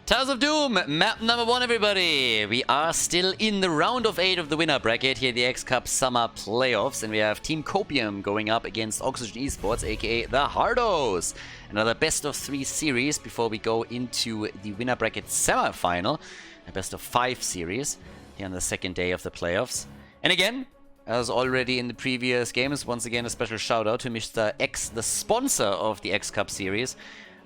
Towers of Doom, map number 1, everybody! We are still in the round of 8 of the winner bracket here at the X-Cup Summer Playoffs, and we have Team Copium going up against Oxygen Esports, aka the Hardos. Another best of 3 series before we go into the winner bracket semi-final. A best of 5 series here on the second day of the playoffs. And again, as already in the previous games, once again a special shout out to Mr. X, the sponsor of the X-Cup series.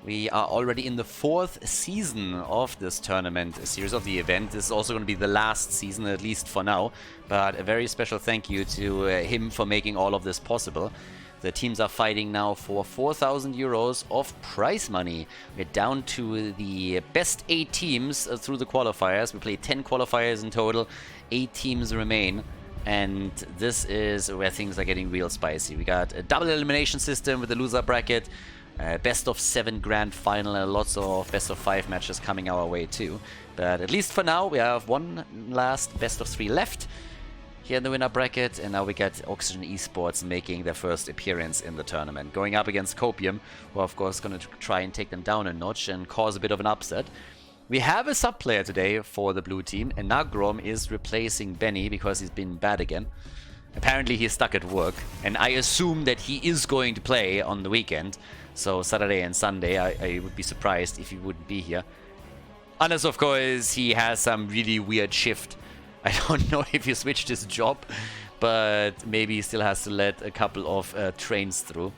We are already in the 4th season of this tournament series of the event. This is also going to be the last season, at least for now. But a very special thank you to him for making all of this possible. The teams are fighting now for 4,000 euros of prize money. We're down to the best 8 teams through the qualifiers. We played 10 qualifiers in total. 8 teams remain. And this is where things are getting real spicy. We got a double elimination system with the loser bracket. Best of 7 grand final and lots of best of 5 matches coming our way too. But at least for now we have one last best of 3 left here in the winner bracket, and now we got Oxygen Esports making their first appearance in the tournament, going up against Copium, who are of course going to try and take them down a notch and cause a bit of an upset. We have a sub player today for the blue team, and Nagrom is replacing Benny because he's been bad again. Apparently he's stuck at work, and I assume that he is going to play on the weekend. So Saturday and Sunday, I would be surprised if he wouldn't be here. Unless, of course, he has some really weird shift. I don't know if he switched his job, but maybe he still has to let a couple of trains through.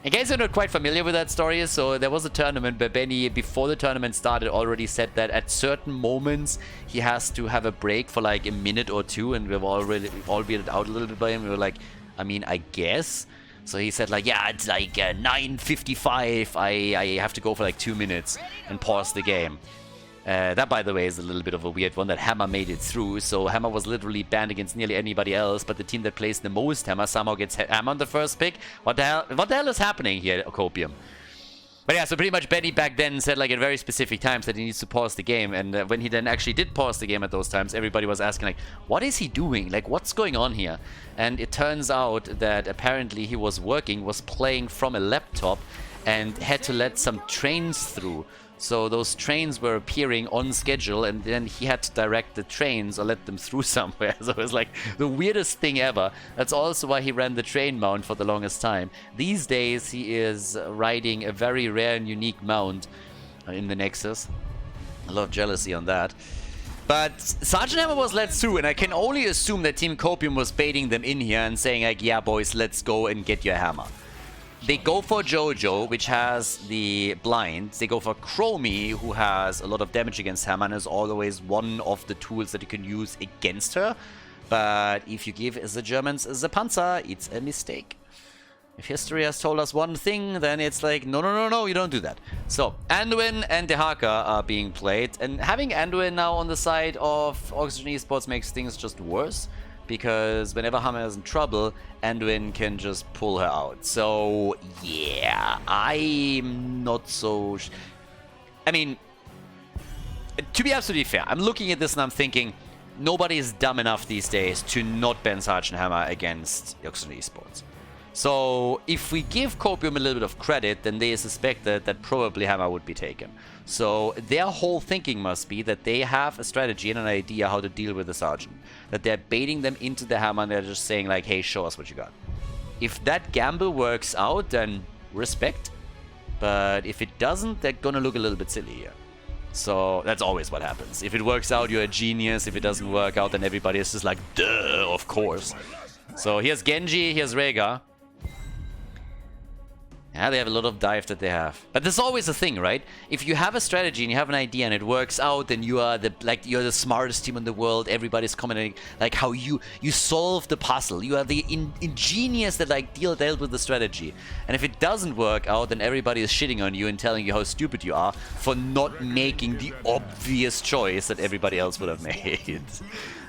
In case you're not quite familiar with that story, so there was a tournament where Benny, before the tournament started, already said that at certain moments he has to have a break for like a minute or 2, and we've already all weirded out a little bit by him. We were like, I mean, I guess. So he said like, yeah, it's like 9:55, I have to go for like 2 minutes and pause the game. That, by the way, is a little bit of a weird one, that Hammer made it through. So Hammer was literally banned against nearly anybody else, but the team that plays the most Hammer somehow gets Hammer on the first pick. What the hell is happening here at Copium? But yeah, so pretty much Benny back then said like at very specific times that he needs to pause the game, and when he then actually did pause the game at those times, everybody was asking like, what is he doing? Like, what's going on here? And it turns out that apparently he was playing from a laptop and had to let some trains through. So those trains were appearing on schedule, and then he had to direct the trains or let them through somewhere. So it was like the weirdest thing ever. That's also why he ran the train mount for the longest time. These days he is riding a very rare and unique mount in the Nexus. A lot of jealousy on that. But Sergeant Hammer was let through, and I can only assume that Team Copium was baiting them in here and saying like, yeah boys, let's go and get your hammer. They go for Jojo, which has the blind. They go for Chromie, who has a lot of damage against Hammer and is always one of the tools that you can use against her. But if you give the Germans the Panzer, it's a mistake. If history has told us one thing, then it's like, no, you don't do that. So, Anduin and Dehaka are being played, and having Anduin now on the side of Oxygen Esports makes things just worse. Because whenever Hammer is in trouble, Anduin can just pull her out. So, yeah, I'm not so... I mean, to be absolutely fair, I'm looking at this and I'm thinking, nobody is dumb enough these days to not ban Sergeant Hammer against Oxygen Esports. So, if we give Copium a little bit of credit, then they suspected that probably Hammer would be taken. So, their whole thinking must be that they have a strategy and an idea how to deal with the Sergeant. That they're baiting them into the Hammer and they're just saying like, hey, show us what you got. If that gamble works out, then respect. But if it doesn't, they're gonna look a little bit silly here. So, that's always what happens. If it works out, you're a genius. If it doesn't work out, then everybody is just like, duh, of course. So, here's Genji, here's Rhaegar. Yeah, they have a lot of dive that they have. But there's always a thing, right? If you have a strategy and you have an idea and it works out, then you are you're the smartest team in the world. Everybody's commenting like how you solve the puzzle. You are the ingenious that dealt with the strategy. And if it doesn't work out, then everybody is shitting on you and telling you how stupid you are for not making the obvious choice that everybody else would have made.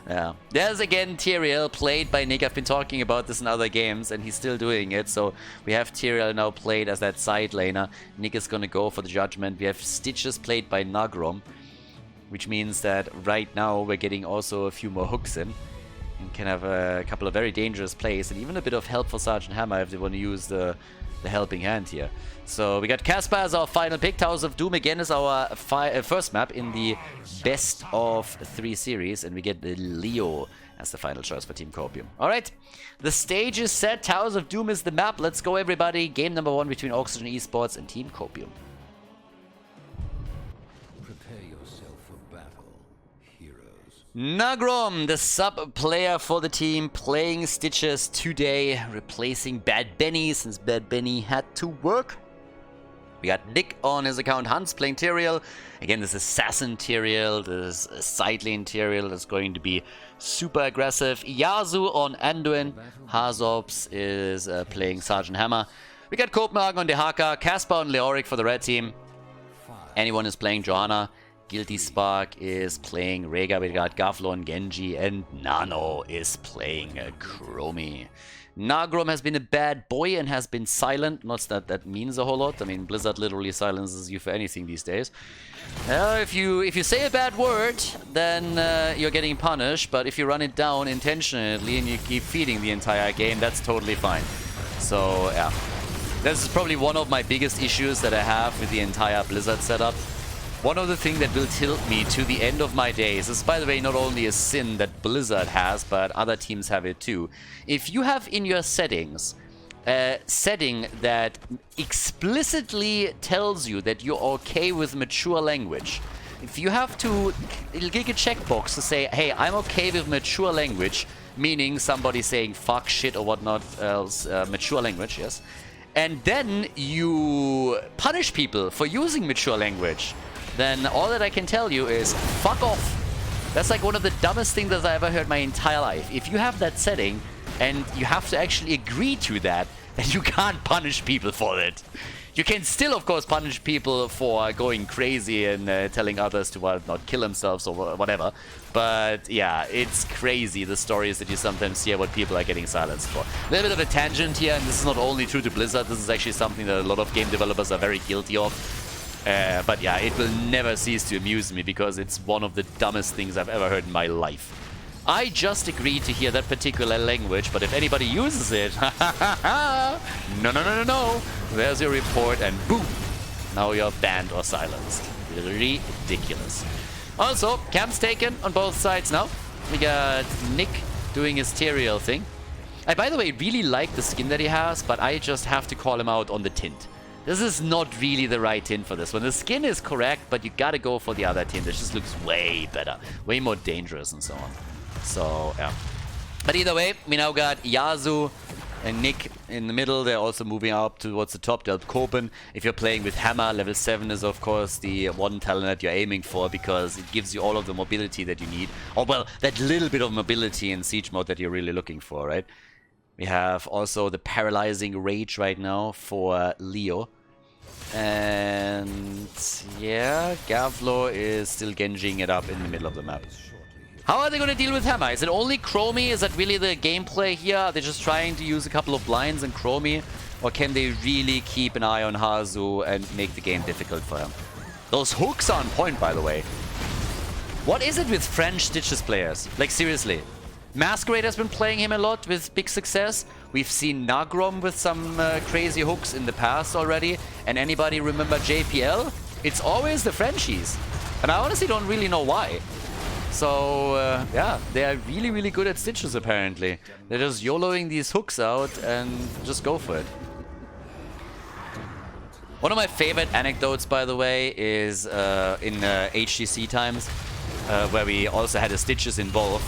Yeah. There's again Tyrael, played by Nick. I've been talking about this in other games, and he's still doing it. So we have Tyrael now played as that side laner. Nick is going to go for the judgment. We have Stitches played by Nagrom, which means that right now we're getting also a few more hooks in. And can have a couple of very dangerous plays, and even a bit of help for Sergeant Hammer if they want to use the the helping hand here. So we got Casper as our final pick. Towers of Doom again is our first map in the best of 3 series. And we get Leo as the final choice for Team Copium. Alright, the stage is set. Towers of Doom is the map. Let's go, everybody. Game number 1 between Oxygen Esports and Team Copium. Prepare yourself for battle, heroes. Nagrom, the sub player for the team, playing Stitches today, replacing Bad Benny since Bad Benny had to work. We got Nick on his account, Hans playing Tyrael. Again, this Assassin Tyrael, this side lane Tyrael is going to be super aggressive. Yasu on Anduin, Hazops is playing Sergeant Hammer. We got Copenhagen on Dehaka, Casper on Leoric for the red team. Anyone is playing Johanna. Guilty Spark is playing Rega. We got Gavlon, Genji, and Nano is playing Chromie. Nagrom has been a bad boy and has been silent. Not that that means a whole lot. I mean, Blizzard literally silences you for anything these days. If you say a bad word, then you're getting punished. But if you run it down intentionally and you keep feeding the entire game, that's totally fine. So, yeah. This is probably one of my biggest issues that I have with the entire Blizzard setup. One of the things that will tilt me to the end of my days is, by the way, not only a sin that Blizzard has, but other teams have it too. If you have in your settings a setting that explicitly tells you that you're okay with mature language, if you have to, it'll give a checkbox to say, hey, I'm okay with mature language, meaning somebody saying fuck, shit, or whatnot else, mature language, yes, and then you punish people for using mature language, then all that I can tell you is fuck off. That's like one of the dumbest things that I ever heard my entire life. If you have that setting and you have to actually agree to that, then you can't punish people for it. You can still, of course, punish people for going crazy and telling others to not kill themselves or whatever. But yeah, it's crazy, the stories that you sometimes hear what people are getting silenced for. A little bit of a tangent here, and this is not only true to Blizzard, this is actually something that a lot of game developers are very guilty of. But yeah, it will never cease to amuse me because it's one of the dumbest things I've ever heard in my life. I just agreed to hear that particular language, but if anybody uses it, no, there's your report and boom, now you're banned or silenced. Ridiculous. Also, camps taken on both sides now. We got Nick doing his Tyrael thing. I, by the way, really like the skin that he has, but I just have to call him out on the tint. This is not really the right tint for this one. The skin is correct, but you gotta go for the other tint. It just looks way better, way more dangerous and so on. So, yeah. But either way, we now got Yasu and Nick in the middle. They're also moving up towards the top. They'll Copen. If you're playing with Hammer, level 7 is, of course, the one talent that you're aiming for because it gives you all of the mobility that you need. Or, well, that little bit of mobility in Siege mode that you're really looking for, right? We have also the Paralyzing Rage right now for Leo. And yeah, Gavlo is still Genjing it up in the middle of the map. How are they going to deal with Hammer? Is it only Chromie? Is that really the gameplay here? Are they just trying to use a couple of blinds and Chromie? Or can they really keep an eye on Hazu and make the game difficult for him? Those hooks are on point, by the way. What is it with French Stitches players? Like, seriously. Masquerade has been playing him a lot with big success. We've seen Nagrom with some crazy hooks in the past already. And anybody remember JPL? It's always the Frenchies. And I honestly don't really know why. So, yeah, they are really, really good at Stitches, apparently. They're just YOLOing these hooks out and just go for it. One of my favorite anecdotes, by the way, is in HGC times. Where we also had a Stitches involved,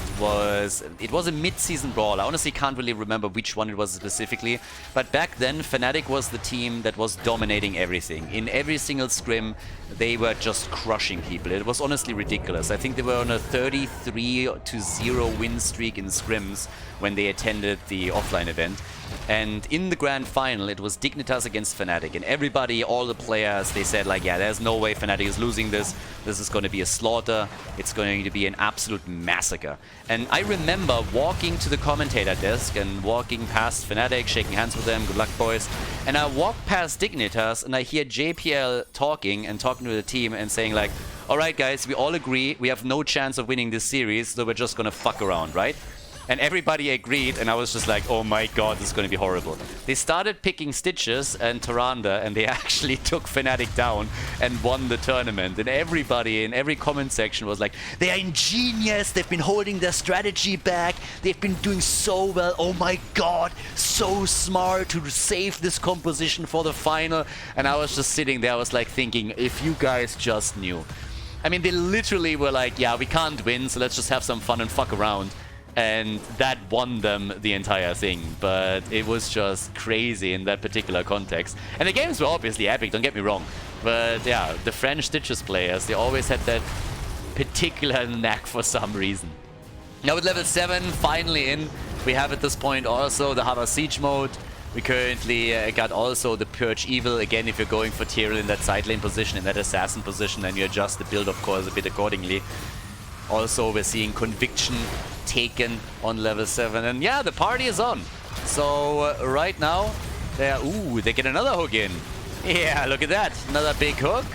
it was a mid-season brawl. I honestly can't really remember which one it was specifically, but back then Fnatic was the team that was dominating everything. In every single scrim, they were just crushing people. It was honestly ridiculous. I think they were on a 33-0 win streak in scrims when they attended the offline event. And in the grand final, it was Dignitas against Fnatic. And everybody, all the players, they said like, yeah, there's no way Fnatic is losing this. This is going to be a slaughter. It's going to be an absolute massacre. And I remember walking to the commentator desk and walking past Fnatic, shaking hands with them, good luck boys. And I walked past Dignitas and I hear JPL talking to the team and saying like, all right guys, we all agree we have no chance of winning this series, so we're just going to fuck around, right? And everybody agreed, and I was just like, oh my god, this is going to be horrible. They started picking Stitches and Tyrande, and they actually took Fnatic down and won the tournament. And everybody in every comment section was like, they are ingenious, they've been holding their strategy back, they've been doing so well, oh my god, so smart to save this composition for the final. And I was just sitting there, I was like thinking, if you guys just knew. I mean, they literally were like, yeah, we can't win, so let's just have some fun and fuck around. And that won them the entire thing. But it was just crazy in that particular context. And the games were obviously epic, don't get me wrong. But yeah, the French Stitches players, they always had that particular knack for some reason. Now with level 7 finally in, we have at this point also the Hava Siege mode. We currently got also the Purge Evil. Again, if you're going for Tyrael in that side lane position, in that assassin position, then you adjust the build, of course, a bit accordingly. Also, we're seeing Conviction taken on level 7. And yeah, the party is on. So right now, they get another hook in. Yeah, look at that. Another big hook.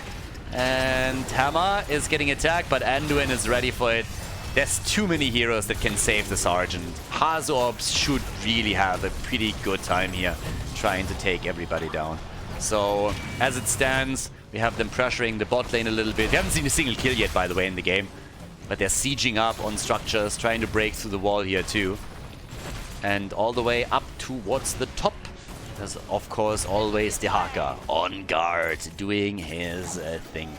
And Hammer is getting attacked, but Anduin is ready for it. There's too many heroes that can save the Sergeant. Hazorbs should really have a pretty good time here, trying to take everybody down. So, as it stands, we have them pressuring the bot lane a little bit. We haven't seen a single kill yet, by the way, in the game. But they're sieging up on structures, trying to break through the wall here too. And all the way up towards the top. There's, of course, always the Haka on guard, doing his thing.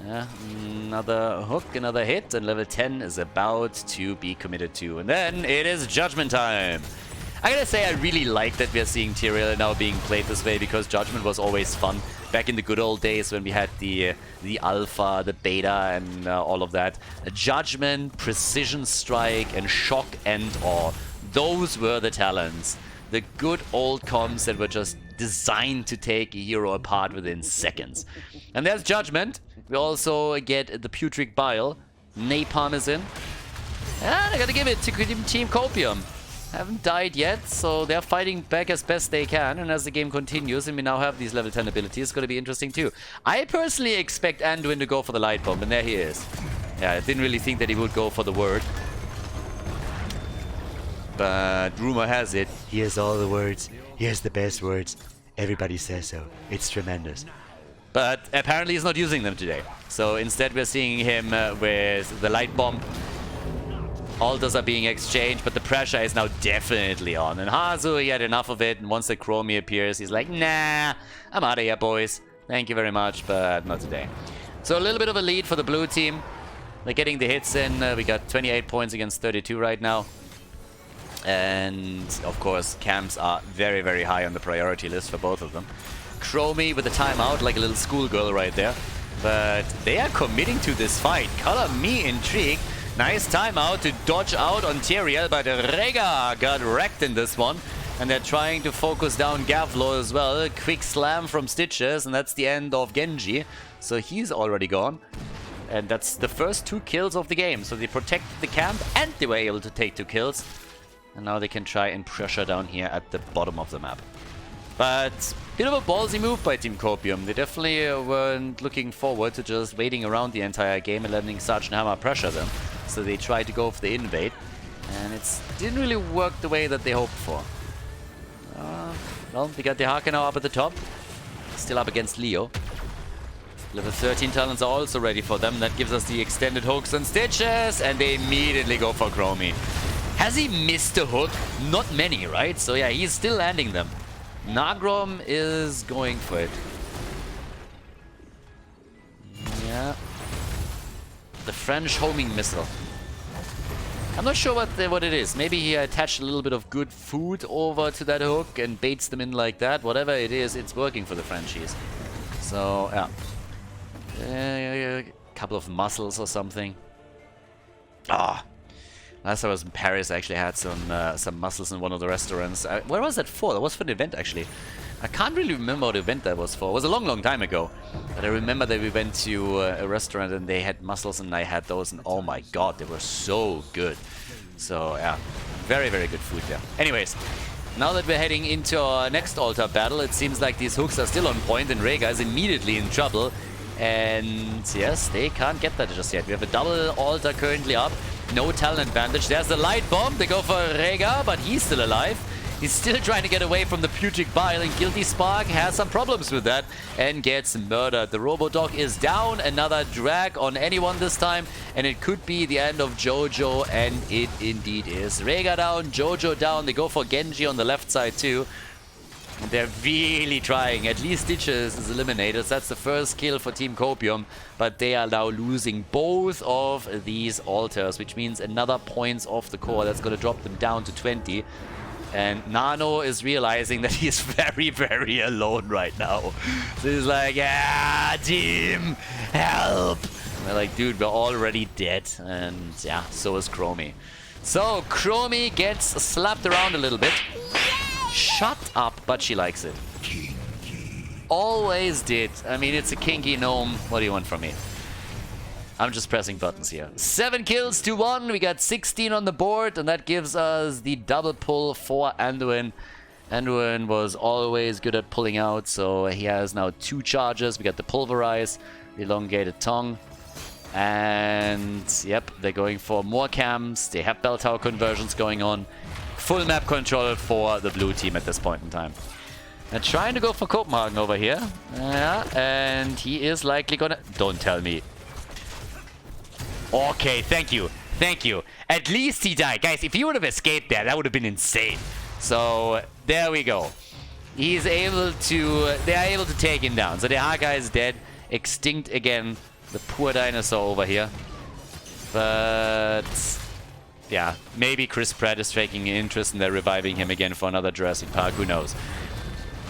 Another hook, another hit, and level 10 is about to be committed to. And then it is Judgment time. I gotta say, I really like that we're seeing Tyrael now being played this way, because Judgment was always fun. Back in the good old days when we had the Alpha, the Beta, and all of that. Judgment, Precision Strike, and Shock and Awe. Those were the talents. The good old comms that were just designed to take a hero apart within seconds. And there's Judgment. We also get the Putrid Bile. Napalm is in. And I gotta give it to Team Copium. Haven't died yet, so they're fighting back as best they can. And as the game continues and we now have these level 10 abilities, it's gonna be interesting too. I personally expect Anduin to go for the Light Bomb, and there he is. Yeah, I didn't really think that he would go for the word. But rumor has it, he has all the words. He has the best words. Everybody says so. It's tremendous. But apparently he's not using them today. So instead we're seeing him with the Light Bomb. Altars are being exchanged, but the pressure is now definitely on. And Hazu, he had enough of it, and once the Chromie appears, he's like, nah, I'm out of here, boys. Thank you very much, but not today. So a little bit of a lead for the blue team. They're getting the hits in. We got 28 points against 32 right now. And, of course, camps are very, very high on the priority list for both of them. Chromie with a timeout, like a little schoolgirl right there. But they are committing to this fight. Color me intrigued. Nice timeout to dodge out on Tyrael, but Rega got wrecked in this one. And they're trying to focus down Gavlo as well. Quick slam from Stitches, and that's the end of Genji. So he's already gone. And that's the first 2 kills of the game. So they protected the camp, and they were able to take 2 kills. And now they can try and pressure down here at the bottom of the map. But bit of a ballsy move by Team Copium. They definitely weren't looking forward to just waiting around the entire game and letting Sergeant Hammer pressure them. So they tried to go for the invade. And it didn't really work the way that they hoped for. Well, they got the Haka now up at the top. Still up against Leo. Level 13 talents are also ready for them. That gives us the extended hooks and Stitches. And they immediately go for Chromie. Has he missed a hook? Not many, right? So yeah, he's still landing them. Nagrom is going for it. Yeah. The French homing missile. I'm not sure what it is. Maybe he attached a little bit of good food over to that hook and baits them in like that. Whatever it is, it's working for the Frenchies. So, yeah. A couple of mussels or something. Ah. Last time I was in Paris, I actually had some mussels in one of the restaurants. Where was that for? That was for an event, actually. I can't really remember what event that was for. It was a long, long time ago. But I remember that we went to a restaurant and they had mussels and I had those. And oh my god, they were so good. So, yeah. Very, very good food there. Anyways, now that we're heading into our next altar battle, it seems like these hooks are still on point and Rega is immediately in trouble. And yes, they can't get that just yet. We have a double altar currently up. No talent advantage. There's the light bomb. They go for Rega, but he's still alive. He's still trying to get away from the Putric Bile, and Guilty Spark has some problems with that and gets murdered. The Robodog is down. Another drag on anyone this time, and it could be the end of Jojo, and it indeed is. Rega down, Jojo down. They go for Genji on the left side too. They're really trying. At least Stitches is eliminated. So that's the first kill for Team Copium. But they are now losing both of these altars, which means another points off the core. That's going to drop them down to 20. And Nano is realizing that he's very, very alone right now. So he's like, yeah, team, help. And they're like, dude, we're already dead. And yeah, so is Chromie. So Chromie gets slapped around a little bit. Shut up, but she likes it. Always did. I mean, it's a kinky gnome. What do you want from me? I'm just pressing buttons here. 7 kills to 1. We got 16 on the board, and that gives us the double pull for Anduin. Anduin was always good at pulling out, so he has now 2 charges. We got the Pulverize, the Elongated Tongue. And yep, they're going for more cams. They have bell tower conversions going on. Full map control for the blue team at this point in time. And trying to go for Copenhagen over here. Yeah, and he is likely gonna... Don't tell me. Okay, thank you. Thank you. At least he died. Guys, if he would have escaped there, that would have been insane. So, there we go. He's able to... They are able to take him down. So the Haka is dead. Extinct again. The poor dinosaur over here. But... yeah, maybe Chris Pratt is taking an interest and they're reviving him again for another Jurassic Park. Who knows?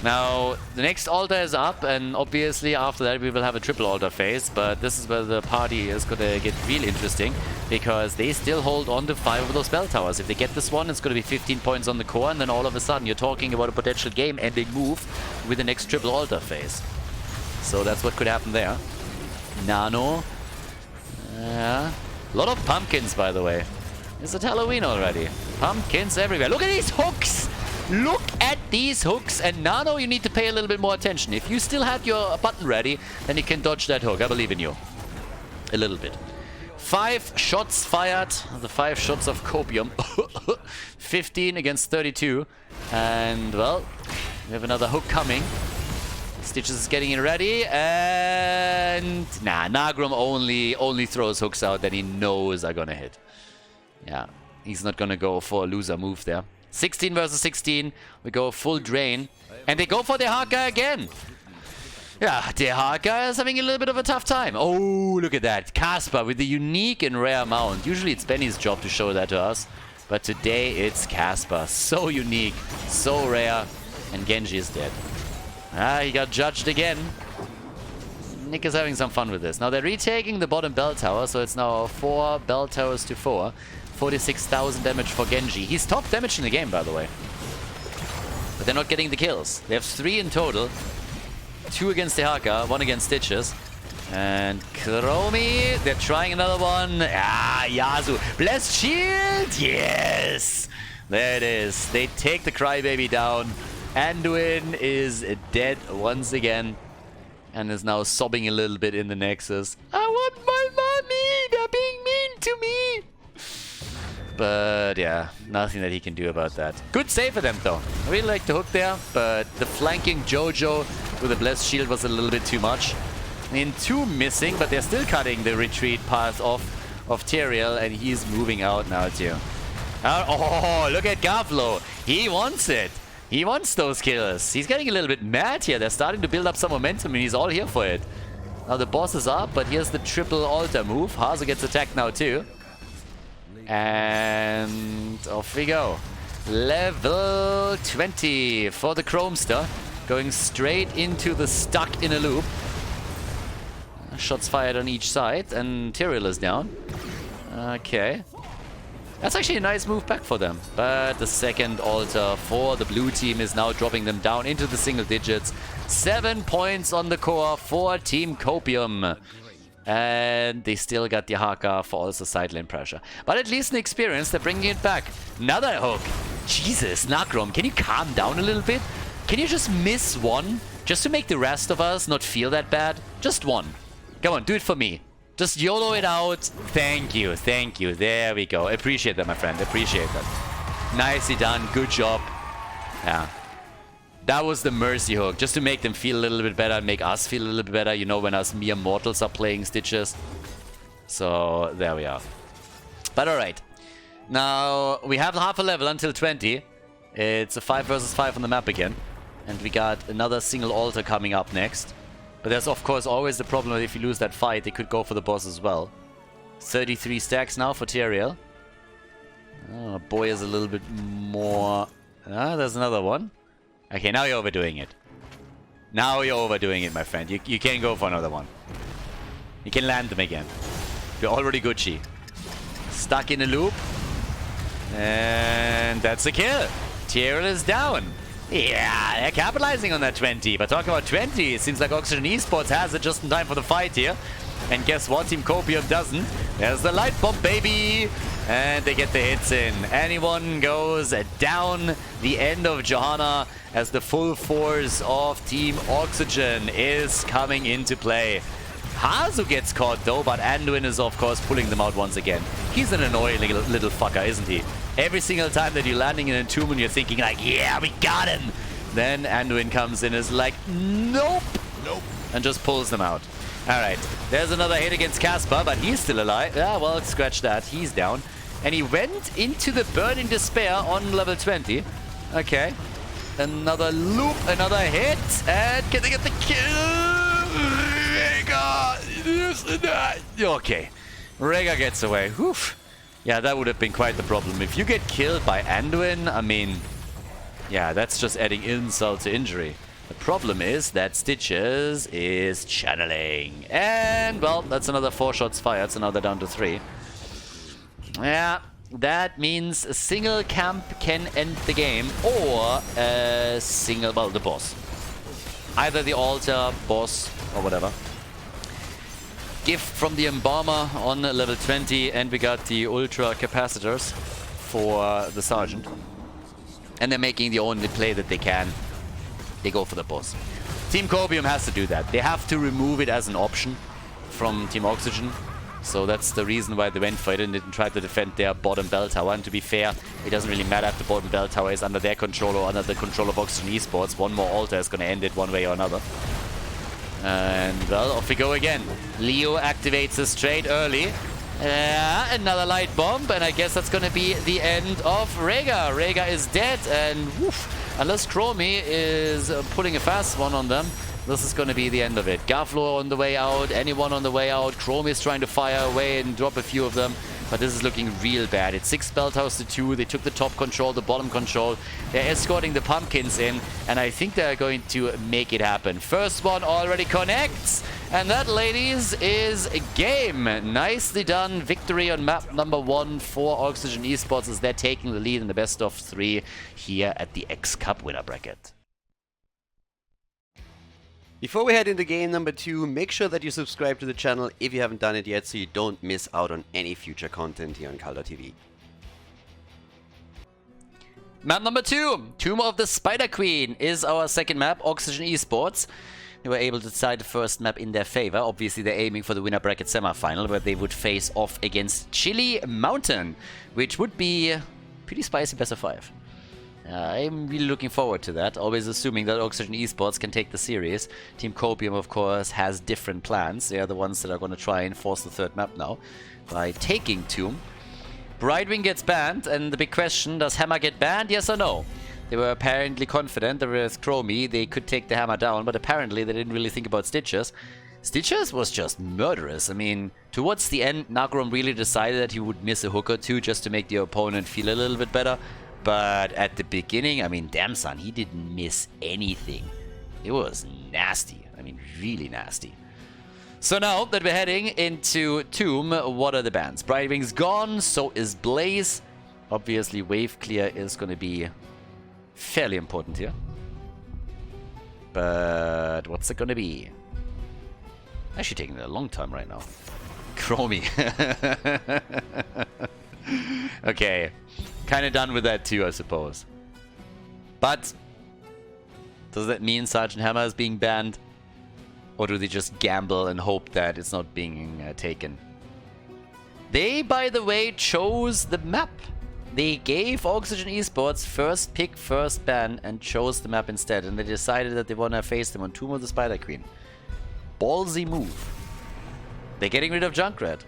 Now, the next altar is up, and obviously after that we will have a triple altar phase, but this is where the party is going to get real interesting, because they still hold on to 5 of those bell towers. If they get this one, it's going to be 15 points on the core, and then all of a sudden you're talking about a potential game-ending move with the next triple altar phase. So that's what could happen there. Nano. A lot of pumpkins, by the way. Is it Halloween already? Pumpkins everywhere. Look at these hooks! Look at these hooks! And Nano, you need to pay a little bit more attention. If you still had your button ready, then you can dodge that hook. I believe in you. A little bit. 5 shots fired. The 5 shots of Copium. 15 against 32. And, well, we have another hook coming. Stitches is getting it ready. And... nah, Nagrom only throws hooks out that he knows are gonna hit. Yeah, he's not gonna go for a loser move there. 16 versus 16. We go full drain. And they go for the Haka again. Yeah, the Haka is having a little bit of a tough time. Oh, look at that. Casper with the unique and rare mount. Usually it's Benny's job to show that to us. But today it's Casper. So unique, so rare. And Genji is dead. Ah, he got judged again. Nick is having some fun with this. Now they're retaking the bottom bell tower, so it's now 4 bell towers to 4. 46,000 damage for Genji. He's top damage in the game, by the way. But they're not getting the kills. They have 3 in total. 2 against the Haka, 1 against Stitches. And Chromie, they're trying another one. Ah, Yasu. Blessed Shield! Yes! There it is. They take the Crybaby down. Anduin is dead once again. And is now sobbing a little bit in the Nexus. I want my mommy! They're being mean to me! But yeah, nothing that he can do about that. Good save for them though. I really like the hook there, but the flanking Jojo with a Blessed Shield was a little bit too much. I mean, 2 missing, but they're still cutting the retreat path off of Tyrael, and he's moving out now too. Oh, look at Gavlo. He wants it. He wants those kills. He's getting a little bit mad here. They're starting to build up some momentum, and he's all here for it. Now the boss is up, but here's the triple altar move. Hazu gets attacked now too. And off we go. Level 20 for the Chromester. Going straight into the stuck in a loop. Shots fired on each side, and Tyrael is down. Okay. That's actually a nice move back for them. But the second altar for the blue team is now dropping them down into the single digits. 7 points on the core for Team Copium. And they still got the Haka for also side lane pressure. But at least an experience, they're bringing it back. Another hook. Jesus, Nagrom, can you calm down a little bit? Can you just miss one? Just to make the rest of us not feel that bad? Just one. Come on, do it for me. Just YOLO it out. Thank you, thank you. There we go. Appreciate that, my friend. Appreciate that. Nicely done. Good job. Yeah. That was the mercy hook. Just to make them feel a little bit better. Make us feel a little bit better. You know, when us mere mortals are playing Stitches. So, there we are. But alright. Now, we have half a level until 20. It's a 5 versus 5 on the map again. And we got another single altar coming up next. But there's of course always the problem that if you lose that fight, they could go for the boss as well. 33 stacks now for Tyrael. Oh, boy is a little bit more... Ah, there's another one. Okay, now you're overdoing it. Now you're overdoing it, my friend. You can go for another one. You can land them again. You're already Gucci. Stuck in a loop. And that's a kill. Tyrael is down. Yeah, they're capitalizing on that 20. But talking about 20, it seems like Oxygen Esports has it just in time for the fight here. And guess what? Team Copium doesn't. There's the light bomb, baby. And they get the hits in. Anyone goes down. The end of Johanna as the full force of Team Oxygen is coming into play. Hazu gets caught though, but Anduin is of course pulling them out once again. He's an annoying little fucker, isn't he? Every single time that you're landing in a tomb and you're thinking like, yeah, we got him. Then Anduin comes in and is like, nope. Nope. And just pulls them out. Alright, there's another hit against Casper, but he's still alive. Yeah, well, scratch that. He's down. And he went into the Burning Despair on level 20. Okay. Another loop, another hit. And can they get the kill? Rega! Okay. Rega gets away. Whew. Yeah, that would have been quite the problem. If you get killed by Anduin, I mean... Yeah, that's just adding insult to injury. The problem is that Stitches is channeling. And, well, that's another 4 shots fired, so now they're down to 3. Yeah, that means a single camp can end the game, or a single, well, the boss. Either the altar, boss, or whatever. Gift from the Embalmer on level 20, and we got the Ultra Capacitors for the Sergeant. And they're making the only play that they can. They go for the boss. Team Copium has to do that. They have to remove it as an option from Team Oxygen. So that's the reason why they went for it and didn't try to defend their bottom bell tower. And to be fair, it doesn't really matter if the bottom bell tower is under their control or under the control of Oxygen Esports. One more altar is going to end it one way or another. And, well, off we go again. Leo activates the straight early. Another light bomb, and I guess that's going to be the end of Rega. Rega is dead, and woof, unless Chromie is putting a fast one on them, this is going to be the end of it. Gavlor on the way out, anyone on the way out. Chromie is trying to fire away and drop a few of them. But this is looking real bad. It's 6 bell towers to 2. They took the top control, the bottom control. They're escorting the pumpkins in. And I think they're going to make it happen. First one already connects. And that, ladies, is a game. Nicely done. Victory on map number 1 for Oxygen Esports as they're taking the lead in the best of 3 here at the X Cup winner bracket. Before we head into game number 2, make sure that you subscribe to the channel if you haven't done it yet so you don't miss out on any future content here on Khaldor TV. Map number 2, Tomb of the Spider Queen, is our second map, Oxygen Esports. They were able to decide the first map in their favor. Obviously, they're aiming for the winner bracket semi-final, where they would face off against Chili Mountain, which would be pretty spicy best of 5. I'm really looking forward to that, always assuming that Oxygen Esports can take the series. Team Copium, of course, has different plans. They are the ones that are going to try and force the third map now by taking Tomb. Brightwing gets banned, and the big question, does Hammer get banned, yes or no? They were apparently confident that with Chromie they could take the Hammer down, but apparently they didn't really think about Stitches. Stitches was just murderous. I mean, towards the end, Nagrom really decided that he would miss a hook or two just to make the opponent feel a little bit better. But at the beginning, I mean, damn son, he didn't miss anything. It was nasty. I mean, really nasty. So now that we're heading into Tomb, what are the bans? Brightwing's gone, so is Blaze. Obviously, wave clear is going to be fairly important here. But what's it going to be? Actually taking a long time right now. Chromie. Okay. Kind of done with that too, I suppose. But does that mean Sergeant Hammer is being banned? Or do they just gamble and hope that it's not being taken? They, by the way, chose the map. They gave Oxygen Esports first pick, first ban, and chose the map instead. And they decided that they want to face them on Tomb of the Spider Queen. Ballsy move. They're getting rid of Junkrat.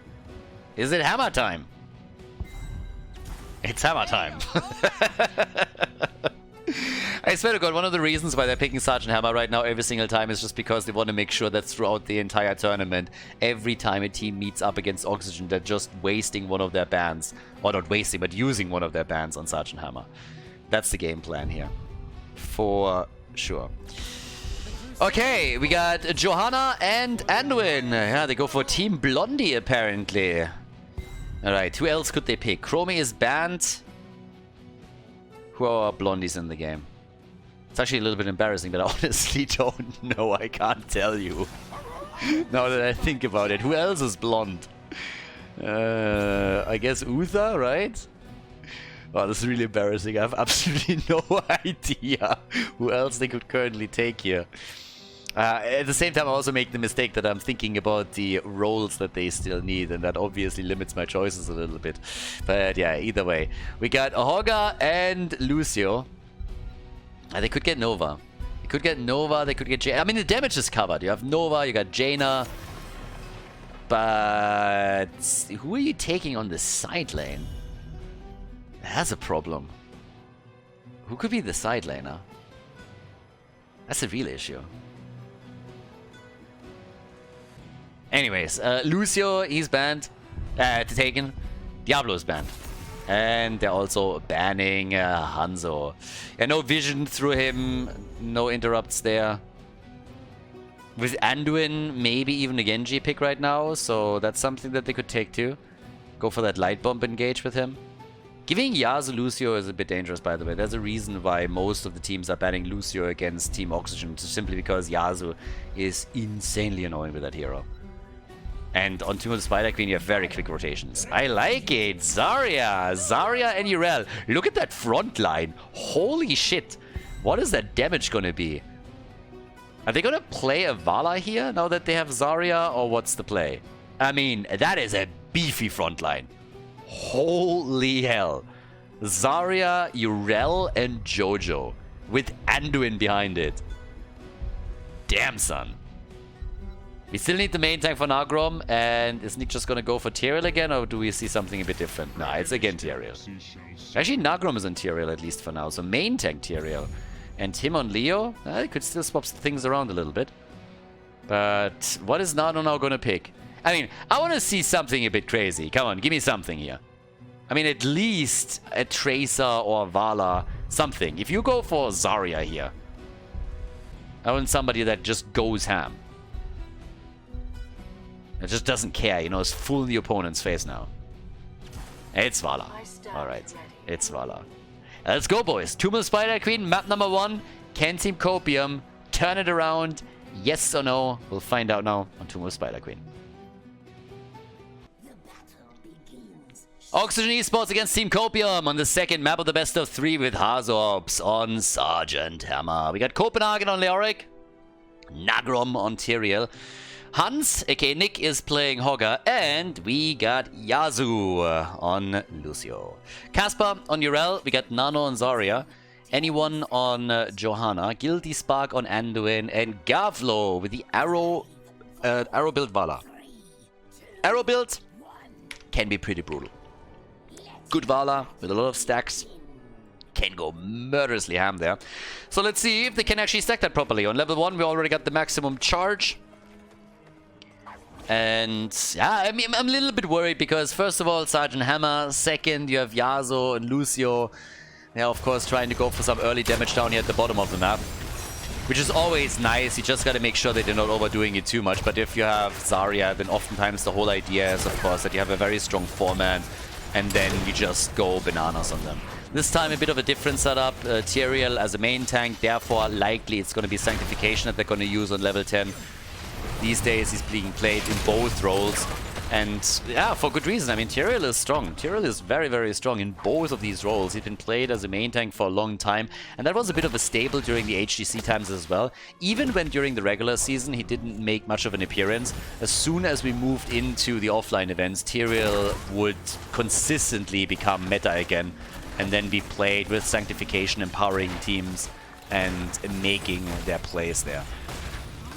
Is it hammer time? It's hammer time. I swear to God, one of the reasons why they're picking Sergeant Hammer right now every single time is just because they want to make sure that throughout the entire tournament, every time a team meets up against Oxygen, they're just wasting one of their bans. Or not wasting, but using one of their bans on Sergeant Hammer. That's the game plan here. For sure. Okay, we got Johanna and Anduin. Yeah, they go for Team Blondie, apparently. Alright, who else could they pick? Chromie is banned. Who are Blondies in the game? It's actually a little bit embarrassing, but I honestly don't know. I can't tell you. Now that I think about it. Who else is blonde? I guess Uther, right? Wow, this is really embarrassing. I have absolutely no idea who else they could currently take here. At the same time, I also make the mistake that I'm thinking about the roles that they still need, and that obviously limits my choices a little bit. But yeah, either way. We got Hoga and Lucio. They could get Nova. They could get Nova, they could get Jaina. I mean, the damage is covered. You have Nova, you got Jaina. But who are you taking on the side lane? That's a problem. Who could be the side laner? That's a real issue. Anyways, Lucio, he's banned. Taken. Diablo's banned. And they're also banning Hanzo. Yeah, no vision through him. No interrupts there. With Anduin, maybe even a Genji pick right now. So that's something that they could take too. Go for that light bomb engage with him. Giving Yasuo Lucio is a bit dangerous, by the way. There's a reason why most of the teams are banning Lucio against Team Oxygen. Simply because Yasuo is insanely annoying with that hero. And on Tomb of the Spider Queen, you have very quick rotations. I like it. Zarya. Zarya and Yrel. Look at that front line. Holy shit. What is that damage going to be? Are they going to play a Vala here now that they have Zarya? Or what's the play? I mean, that is a beefy front line. Holy hell. Zarya, Yrel, and Jojo. With Anduin behind it. Damn, son. We still need the main tank for Nagrom, and is Nick just gonna go for Tyrael again, or do we see something a bit different? Nah, it's again Tyrael. Actually, Nagrom is on Tyrael at least for now, so main tank Tyrael. And him on Leo, he could still swap things around a little bit. But what is Nano now gonna pick? I mean, I want to see something a bit crazy. Come on, give me something here. I mean, at least a Tracer or Vala, something. If you go for Zarya here, I want somebody that just goes ham. It just doesn't care, you know, it's full in the opponent's face now. It's Vala. Alright, it's Vala. Let's go, boys. Tomb of the Spider Queen, map number 1. Can Team Copium turn it around? Yes or no? We'll find out now on Tomb of the Spider Queen. Oxygen Esports against Team Copium on the second map of the best of 3 with Hazorps on Sergeant Hammer. We got Copenhagen on Leoric, Nagrom on Tyrael. Hans, aka Nick, is playing Hoga, and we got Yasuo on Lucio. Casper on Yrel, we got Nano on Zarya, anyone on Johanna, Guilty Spark on Anduin, and Gavlo with the Arrow build Vala. Arrow build can be pretty brutal. Good Vala with a lot of stacks. Can go murderously ham there. So let's see if they can actually stack that properly. On level 1, we already got the maximum charge. And yeah, I mean, I'm a little bit worried because first of all, Sergeant Hammer. Second, you have Yasuo and Lucio. They're of course trying to go for some early damage down here at the bottom of the map, which is always nice. You just got to make sure that you're not overdoing it too much. But if you have Zarya, then oftentimes the whole idea is, of course, that you have a very strong 4-man and then you just go bananas on them. This time a bit of a different setup. Tyrael as a main tank, therefore likely it's going to be Sanctification that they're going to use on level 10. These days he's being played in both roles. And yeah, for good reason. I mean, Tyrael is strong. Tyrael is very, very strong in both of these roles. He's been played as a main tank for a long time, and that was a bit of a staple during the HGC times as well. Even when during the regular season he didn't make much of an appearance, as soon as we moved into the offline events, Tyrael would consistently become meta again, and then be played with Sanctification, empowering teams, and making their plays there.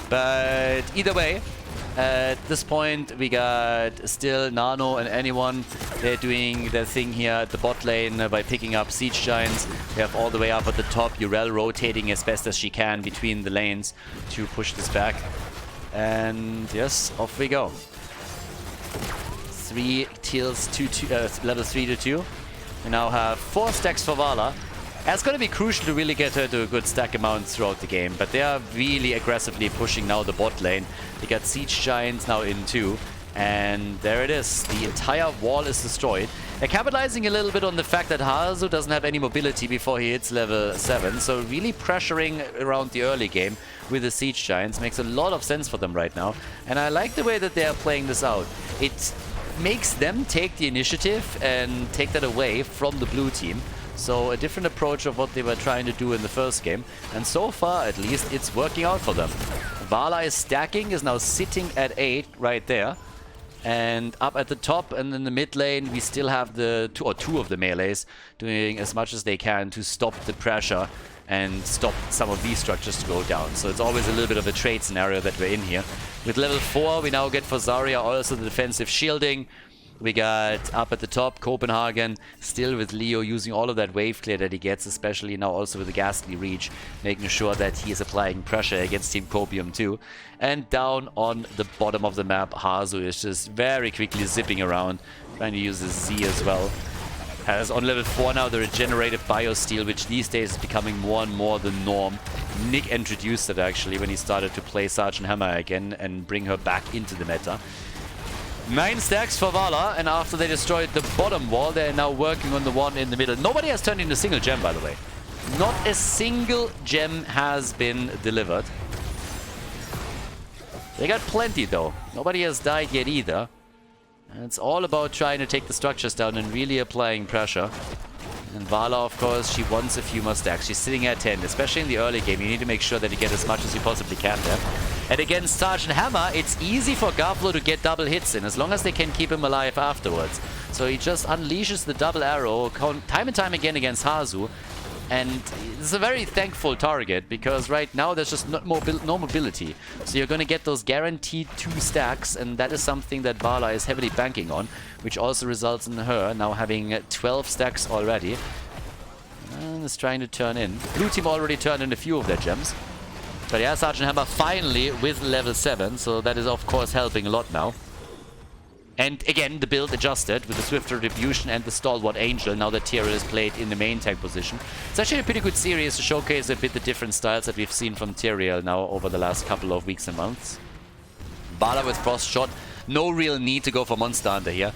But either way, at this point, we got still Nano and anyone. They're doing their thing here at the bot lane by picking up Siege Giants. We have all the way up at the top Urel rotating as best as she can between the lanes to push this back. And yes, off we go. 3 tills to level 3 to 2. We now have 4 stacks for Vala. It's going to be crucial to really get her to a good stack amount throughout the game, but they are really aggressively pushing now the bot lane. They got Siege Giants now in too, and there it is. The entire wall is destroyed. They're capitalizing a little bit on the fact that Hazu doesn't have any mobility before he hits level 7, so really pressuring around the early game with the Siege Giants makes a lot of sense for them right now, and I like the way that they are playing this out. It makes them take the initiative and take that away from the blue team. So a different approach of what they were trying to do in the first game. And so far, at least, it's working out for them. Vala is stacking, is now sitting at 8 right there. And up at the top and in the mid lane, we still have the two of the melees doing as much as they can to stop the pressure and stop some of these structures to go down. So it's always a little bit of a trade scenario that we're in here. With level 4, we now get for Zarya also the defensive shielding. We got up at the top Copenhagen, still with Leo using all of that wave clear that he gets, especially now also with the Ghastly Reach, making sure that he is applying pressure against Team Copium too. And down on the bottom of the map, Hazu is just very quickly zipping around, trying to use his Z as well. Has on level 4 now the regenerative biosteel, which these days is becoming more and more the norm. Nick introduced it actually when he started to play Sergeant Hammer again and bring her back into the meta. 9 stacks for Vala, and after they destroyed the bottom wall, they're now working on the one in the middle. Nobody has turned in a single gem, by the way. Not a single gem has been delivered. They got plenty, though. Nobody has died yet either. And it's all about trying to take the structures down and really applying pressure. And Vala, of course, she wants a few more stacks. She's sitting at 10, especially in the early game. You need to make sure that you get as much as you possibly can there. And against Sergeant Hammer, it's easy for Khaldor to get double hits in, as long as they can keep him alive afterwards. So he just unleashes the double arrow time and time again against Hazu. And it's a very thankful target, because right now there's just no mobility. So you're going to get those guaranteed 2 stacks, and that is something that Vala is heavily banking on, which also results in her now having 12 stacks already. And is trying to turn in. Blue team already turned in a few of their gems. But yeah, Sergeant Hammer finally with level 7, so that is of course helping a lot now. And again, the build adjusted with the Swift Retribution and the Stalwart Angel, now that Tyrael is played in the main tank position. It's actually a pretty good series to showcase a bit the different styles that we've seen from Tyrael now over the last couple of weeks and months. Vala with Frost Shot, no real need to go for Monster Hunter here.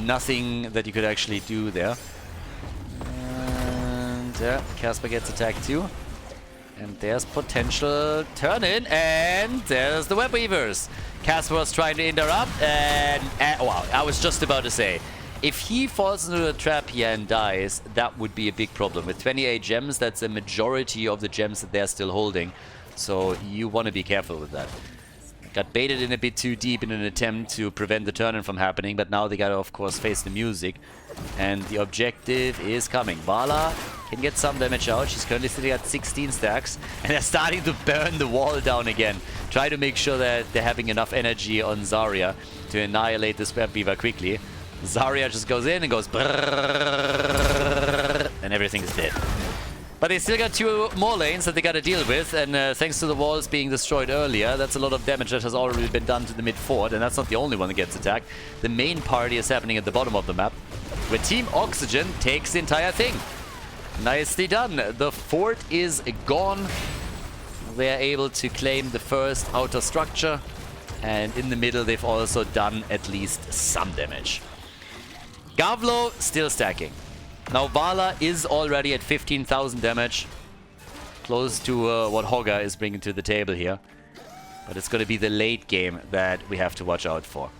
Nothing that you could actually do there. And yeah, Casper gets attacked too. And there's potential turn-in, and there's the Web Weavers. Casper was trying to interrupt, and wow, I was just about to say, if he falls into the trap here and dies, that would be a big problem. With 28 gems, that's a majority of the gems that they're still holding. So you want to be careful with that. Got baited in a bit too deep in an attempt to prevent the turn-in from happening, but now they gotta, of course, face the music. And the objective is coming. Vala can get some damage out. She's currently sitting at 16 stacks, and they're starting to burn the wall down again. Try to make sure that they're having enough energy on Zarya to annihilate this Web Weaver quickly. Zarya just goes in and goes brrrr, and everything is dead. But they still got 2 more lanes that they gotta deal with, and thanks to the walls being destroyed earlier, that's a lot of damage that has already been done to the mid fort, and that's not the only one that gets attacked. The main party is happening at the bottom of the map, where Team Oxygen takes the entire thing. Nicely done. The fort is gone. They're able to claim the first outer structure, and in the middle they've also done at least some damage. Gavlo still stacking. Now Vala is already at 15,000 damage, close to what Hogga is bringing to the table here. But it's going to be the late game that we have to watch out for.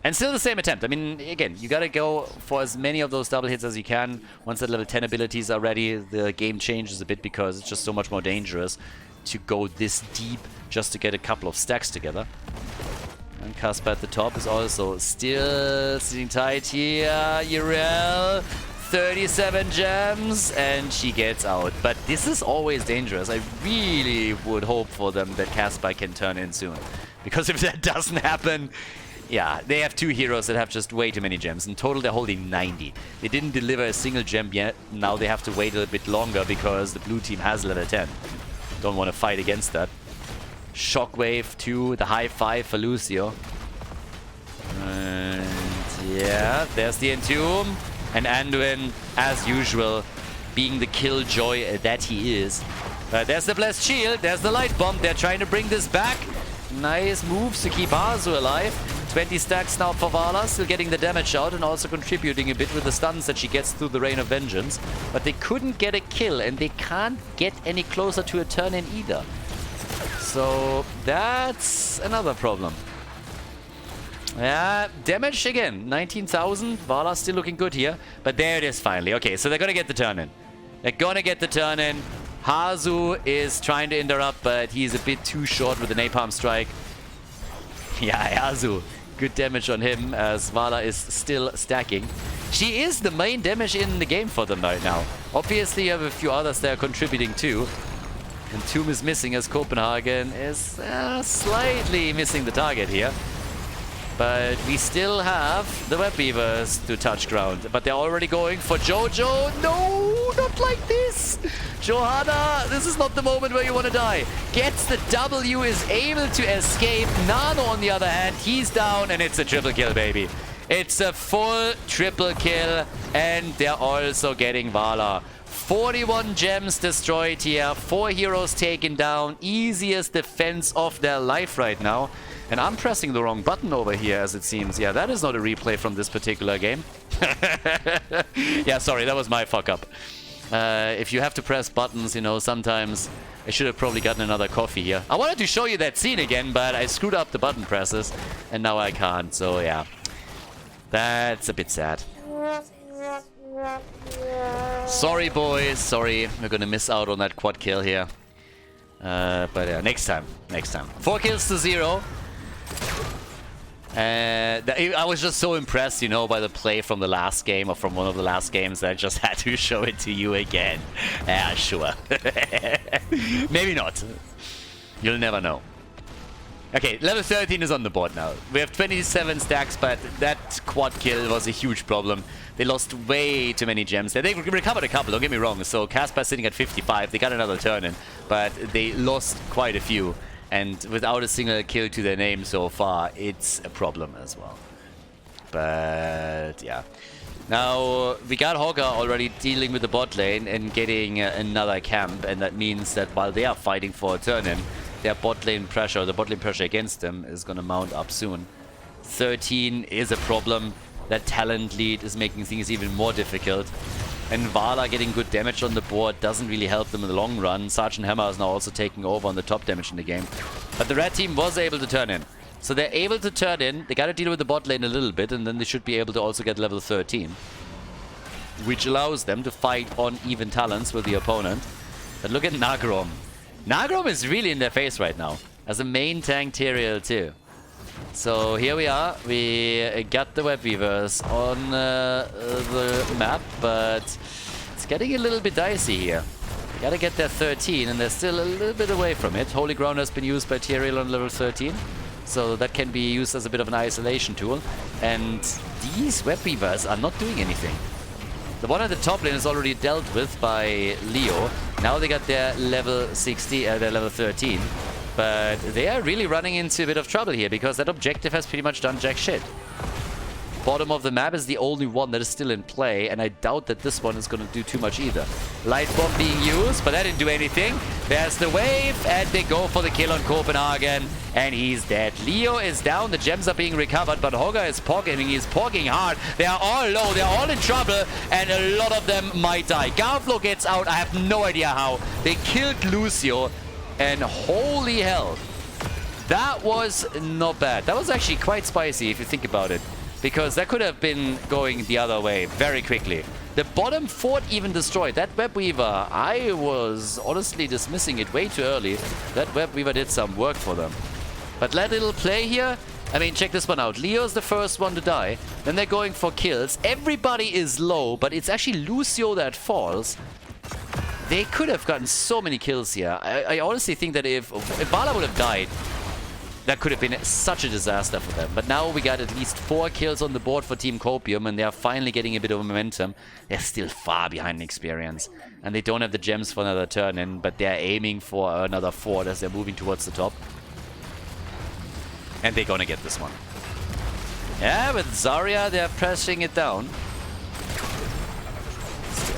And still the same attempt. I mean, again, you gotta go for as many of those double hits as you can. Once the level 10 abilities are ready, the game changes a bit because it's just so much more dangerous to go this deep just to get a couple of stacks together. And Casper at the top is also still sitting tight here. Urel, 37 gems, and she gets out. But this is always dangerous. I really would hope for them that Casper can turn in soon. Because if that doesn't happen, yeah, they have 2 heroes that have just way too many gems. In total, they're holding 90. They didn't deliver a single gem yet. Now they have to wait a little bit longer because the blue team has level 10. Don't want to fight against that. Shockwave 2, the high 5 for Lucio. And yeah, there's the Entomb. And Anduin, as usual, being the killjoy that he is. There's the Blessed Shield, there's the Light Bomb. They're trying to bring this back. Nice moves to keep Arzu alive. 20 stacks now for Vala, still getting the damage out and also contributing a bit with the stuns that she gets through the Rain of Vengeance. But they couldn't get a kill and they can't get any closer to a turn-in either. So that's another problem. Yeah, damage again, 19,000. Vala still looking good here. But there it is finally. Okay, so they're gonna get the turn-in. They're gonna get the turn-in. Hazu is trying to interrupt, but he's a bit too short with the Napalm Strike. Yeah, Hazu. Good damage on him as Vala is still stacking. She is the main damage in the game for them right now. Obviously, you have a few others that are contributing too. And Tomb is missing as Copenhagen is slightly missing the target here. But we still have the Web Weavers to touch ground. But they're already going for Jojo. No, not like this. Johanna, this is not the moment where you want to die. Gets the W, is able to escape. Nano, on the other hand, he's down, and it's a triple kill, baby. It's a full triple kill, and they're also getting Vala. 41 gems destroyed here, 4 heroes taken down. Easiest defense of their life right now. And I'm pressing the wrong button over here, as it seems. Yeah, that is not a replay from this particular game. Yeah, sorry, that was my fuck up. If you have to press buttons, you know, sometimes I should have probably gotten another coffee here. I wanted to show you that scene again, but I screwed up the button presses, and now I can't. So, yeah, that's a bit sad. Sorry, boys. Sorry. We're going to miss out on that quad kill here. But yeah, next time. Next time. 4 kills to 0. I was just so impressed, you know, by the play from the last game or from one of the last games that I just had to show it to you again. Yeah, sure. Maybe not. You'll never know. Okay, level 13 is on the board now. We have 27 stacks, but that quad kill was a huge problem. They lost way too many gems there. They recovered a couple, don't get me wrong. So Casper sitting at 55, they got another turn in, but they lost quite a few. And without a single kill to their name so far, it's a problem as well. But yeah. Now, we got Hogger already dealing with the bot lane and getting another camp. And that means that while they are fighting for a turn-in, their bot lane pressure, the bot lane pressure against them is going to mount up soon. 13 is a problem. That talent lead is making things even more difficult. And Vala getting good damage on the board doesn't really help them in the long run. Sergeant Hammer is now also taking over on the top damage in the game. But the red team was able to turn in. So they're able to turn in. They got to deal with the bot lane a little bit, and then they should be able to also get level 13. Which allows them to fight on even talents with the opponent. But look at Nagrom. Nagrom is really in their face right now. As a main tank Tyrael too. So here we are. We got the Web Weavers on the map, but it's getting a little bit dicey here. They gotta get their 13, and they're still a little bit away from it. Holy Ground has been used by Tyrael on level 13, so that can be used as a bit of an isolation tool. And these Web Weavers are not doing anything. The one at the top lane is already dealt with by Leo. Now they got their level 60, their level 13. But they are really running into a bit of trouble here because that objective has pretty much done jack shit. Bottom of the map is the only one that is still in play, and I doubt that this one is going to do too much either. Light bomb being used, but that didn't do anything. There's the wave, and they go for the kill on Copenhagen, and he's dead. Leo is down, the gems are being recovered, but Hogger is pogging, he's pogging hard. They are all low, they are all in trouble, and a lot of them might die. Garflo gets out, I have no idea how. They killed Lucio. And holy hell, That was not bad. That was actually quite spicy if you think about it. Because that could have been going the other way very quickly. The bottom fort even destroyed. That web weaver, I was honestly dismissing it way too early. That web weaver did some work for them. But that little play here, I mean, check this one out. Leo's the first one to die. Then they're going for kills. Everybody is low, but it's actually Lucio that falls. They could have gotten so many kills here. I honestly think that if Vala would have died, that could have been such a disaster for them. But now we got at least 4 kills on the board for Team Copium, and they are finally getting a bit of momentum. They're still far behind in experience. And they don't have the gems for another turn in, but they're aiming for another fort as they're moving towards the top. And they're gonna get this one. Yeah, with Zarya, they're pressing it down.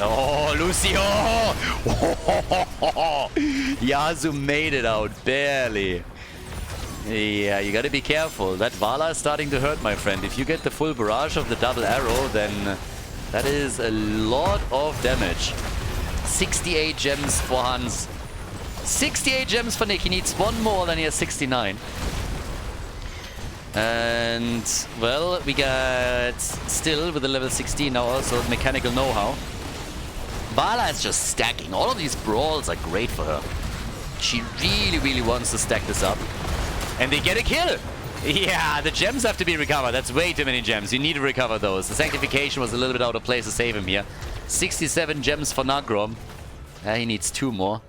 Oh, Lucio! Yasuo made it out, barely. Yeah, you gotta be careful. That Vala is starting to hurt, my friend. If you get the full barrage of the double arrow, then that is a lot of damage. 68 gems for Hans. 68 gems for Nick. He needs one more, then he has 69. And, well, we got still with the level 16 now also mechanical know-how. Vala is just stacking. All of these brawls are great for her. She really, really wants to stack this up. And they get a kill! Yeah, the gems have to be recovered. That's way too many gems. You need to recover those. The Sanctification was a little bit out of place to save him here. 67 gems for Nagrom. He needs 2 more.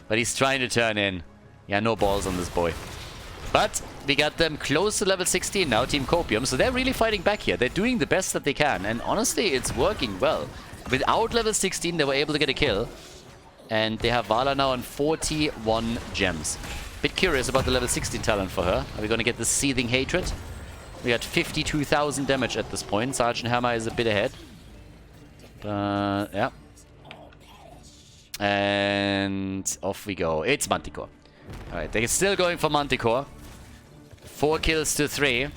But he's trying to turn in. Yeah, no balls on this boy. But we got them close to level 16 now, Team Copium. So they're really fighting back here. They're doing the best that they can. And honestly, it's working well. Without level 16, they were able to get a kill. And they have Vala now on 41 gems. Bit curious about the level 16 talent for her. Are we going to get the Seething Hatred? We got 52,000 damage at this point. Sergeant Hammer is a bit ahead. Yeah. And off we go. It's Manticore. Alright, they're still going for Manticore. 4 kills to 3.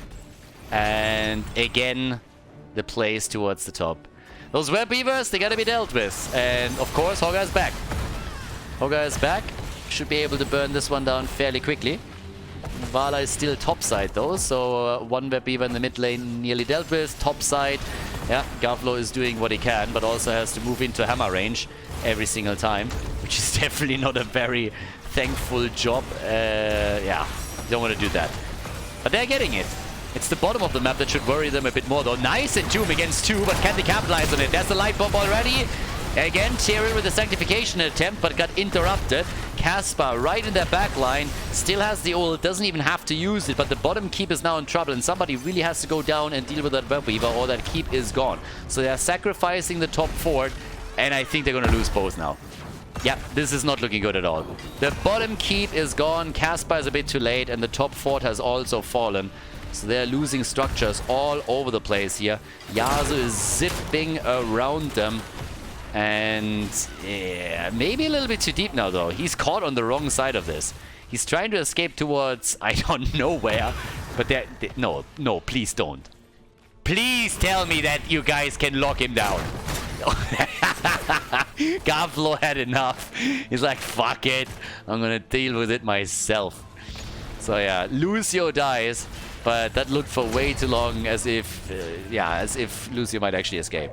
And again, the plays towards the top. Those web beavers, they gotta be dealt with. And of course, Hogga is back. Hogga is back. Should be able to burn this one down fairly quickly. Vala is still topside though, so one web beaver in the mid lane nearly dealt with. Topside, yeah, Gavlo is doing what he can, but also has to move into hammer range every single time, which is definitely not a very thankful job. Yeah, don't want to do that. But they're getting it. It's the bottom of the map that should worry them a bit more though. Nice Entomb against 2, but can they capitalize on it? There's the light bomb already. Again, Tyrion with the Sanctification attempt, but got interrupted. Caspar right in their back line, still has the ult, doesn't even have to use it, but the bottom keep is now in trouble, and somebody really has to go down and deal with that web weaver, or that keep is gone. So they're sacrificing the top fort, and I think they're going to lose both now. Yeah, this is not looking good at all. The bottom keep is gone, Caspar is a bit too late, and the top fort has also fallen. So they're losing structures all over the place here. Yasuo is zipping around them. And yeah, maybe a little bit too deep now though. He's caught on the wrong side of this. He's trying to escape towards, I don't know where. But no, please don't. Please tell me that you guys can lock him down. Gavlo had enough. He's like, fuck it. I'm gonna deal with it myself. So yeah, Lucio dies. But that looked for way too long as if, as if Lucio might actually escape.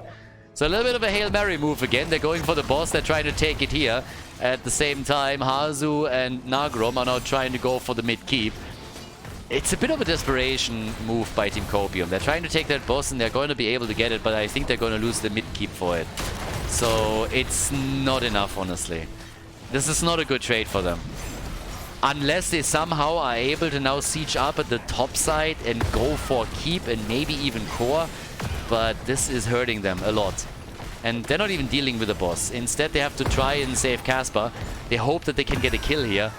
So a little bit of a Hail Mary move again. They're going for the boss. They're trying to take it here. At the same time, Hazu and Nagrom are now trying to go for the mid keep. It's a bit of a desperation move by Team Copium. They're trying to take that boss and they're going to be able to get it, but I think they're going to lose the mid keep for it. So it's not enough, honestly. This is not a good trade for them. Unless they somehow are able to now siege up at the top side and go for keep and maybe even core. But this is hurting them a lot. And they're not even dealing with the boss. Instead, they have to try and save Caspar. They hope that they can get a kill here.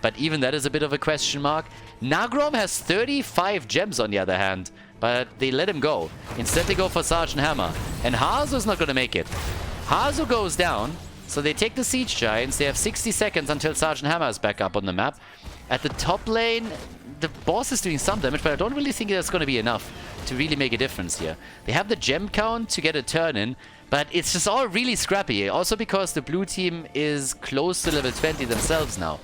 But even that is a bit of a question mark. Nagrom has 35 gems on the other hand. But they let him go. Instead, they go for Sergeant Hammer. And Hazu's not going to make it. Hazu goes down. So they take the Siege Giants. They have 60 seconds until Sergeant Hammer is back up on the map. At the top lane, the boss is doing some damage, but I don't really think that's going to be enough to really make a difference here. They have the gem count to get a turn in, but it's just all really scrappy. Also because the blue team is close to level 20 themselves now.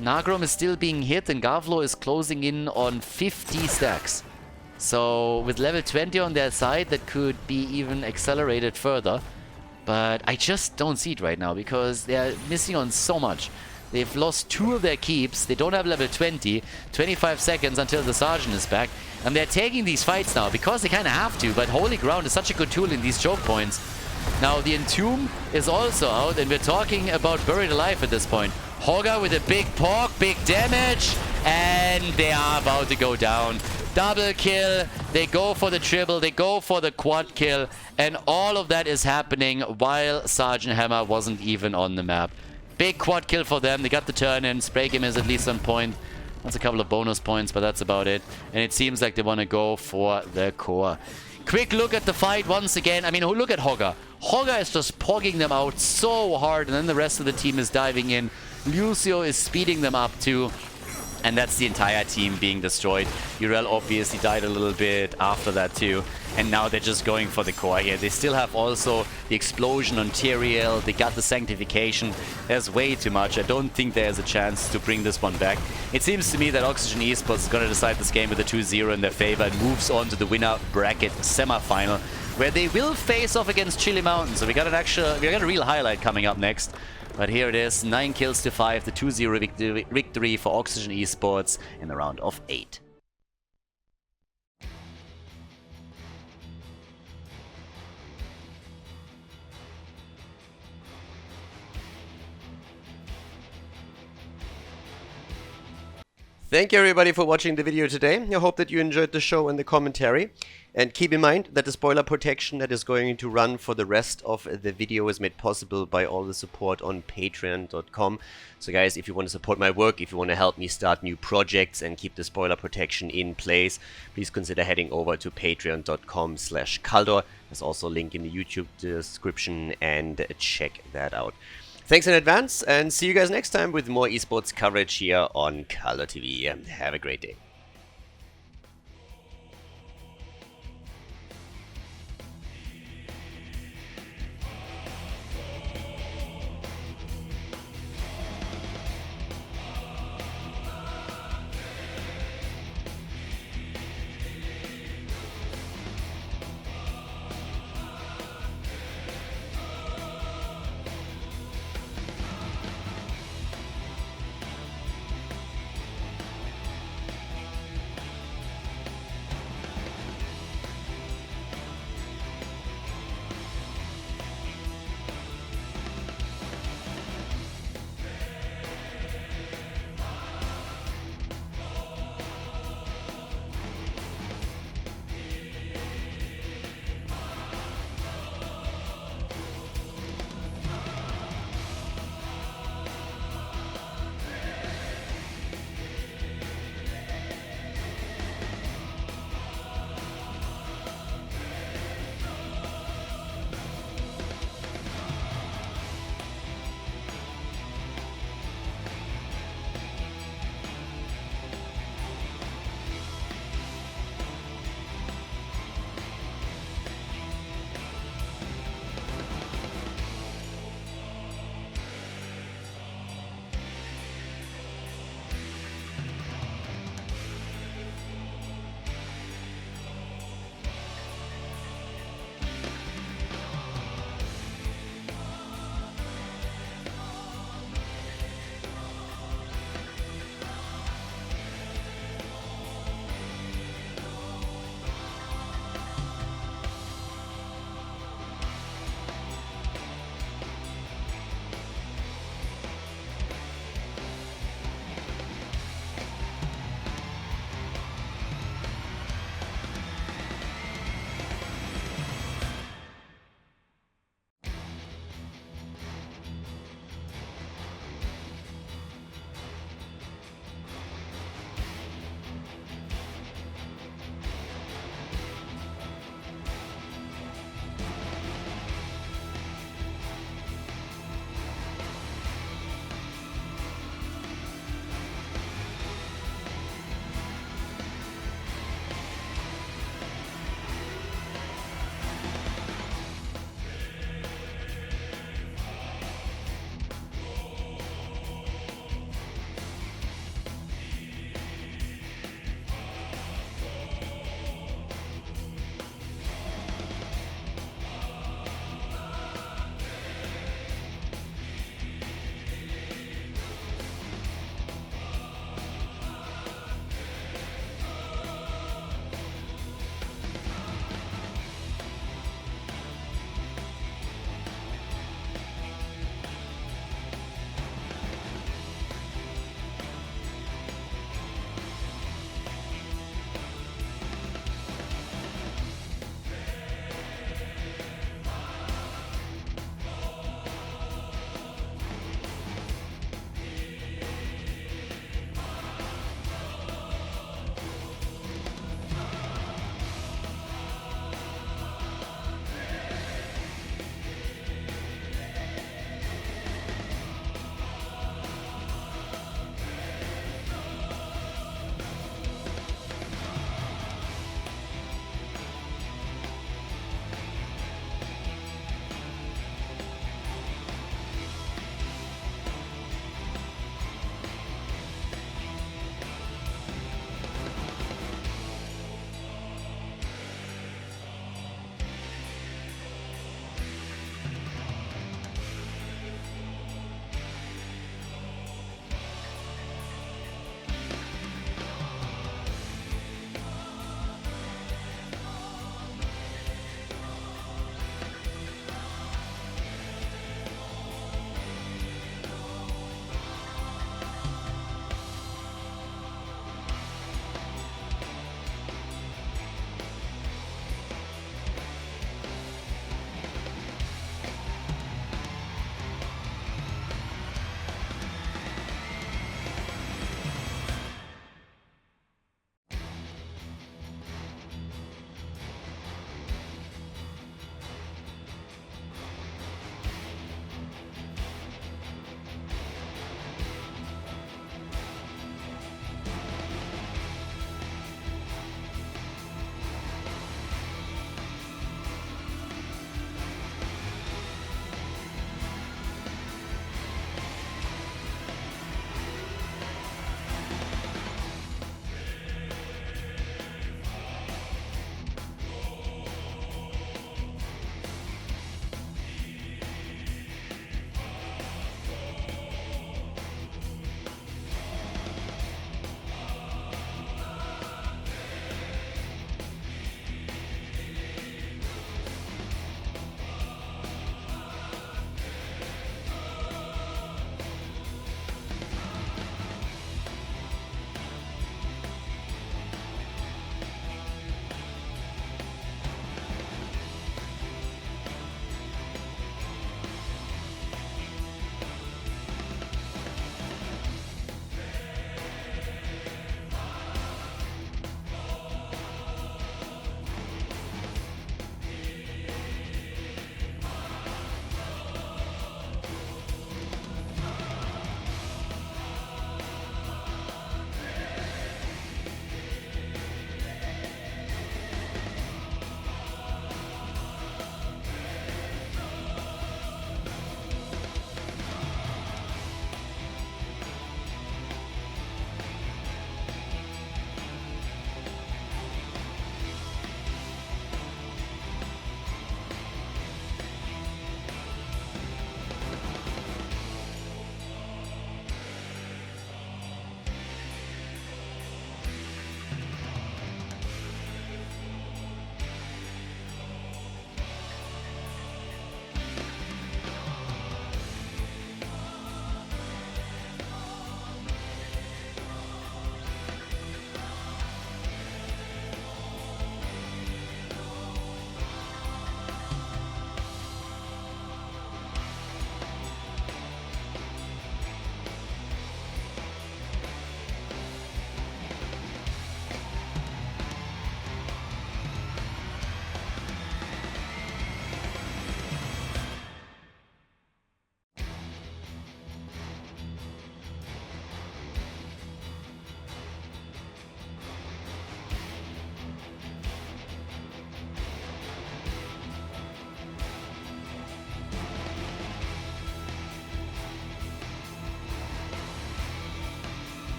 Nagrom is still being hit and Garflo is closing in on 50 stacks. So with level 20 on their side, that could be even accelerated further. But I just don't see it right now because they're missing on so much. They've lost 2 of their keeps. They don't have level 20. 25 seconds until the Sergeant is back. And they're taking these fights now because they kind of have to. But Holy Ground is such a good tool in these choke points. Now the Entomb is also out. And we're talking about Buried Alive at this point. Hogger with a big poke, big damage. And they are about to go down. Double kill. They go for the triple. They go for the quad kill. And all of that is happening while Sergeant Hammer wasn't even on the map. Big quad kill for them. They got the turn in. Spray game is at least on point. That's a couple of bonus points, but that's about it. And it seems like they want to go for the core. Quick look at the fight once again. I mean, look at Hogger. Hogger is just pogging them out so hard, and then the rest of the team is diving in. Lucio is speeding them up too. And that's the entire team being destroyed. Urel obviously died a little bit after that too. And now they're just going for the core here. They still have also the explosion on Tyrael. They got the sanctification. There's way too much. I don't think there's a chance to bring this one back. It seems to me that Oxygen Esports is going to decide this game with a 2-0 in their favor and moves on to the winner bracket semi-final, where they will face off against Chili Mountain. So we got a real highlight coming up next. But here it is, 9 kills to 5, the 2-0 victory for Oxygen Esports in the round of 8. Thank you everybody for watching the video today. I hope that you enjoyed the show and the commentary. And keep in mind that the spoiler protection that is going to run for the rest of the video is made possible by all the support on patreon.com. So guys, if you want to support my work, if you want to help me start new projects and keep the spoiler protection in place, please consider heading over to patreon.com/Khaldor. There's also a link in the YouTube description and check that out. Thanks in advance and see you guys next time with more esports coverage here on Khaldor TV. Have a great day.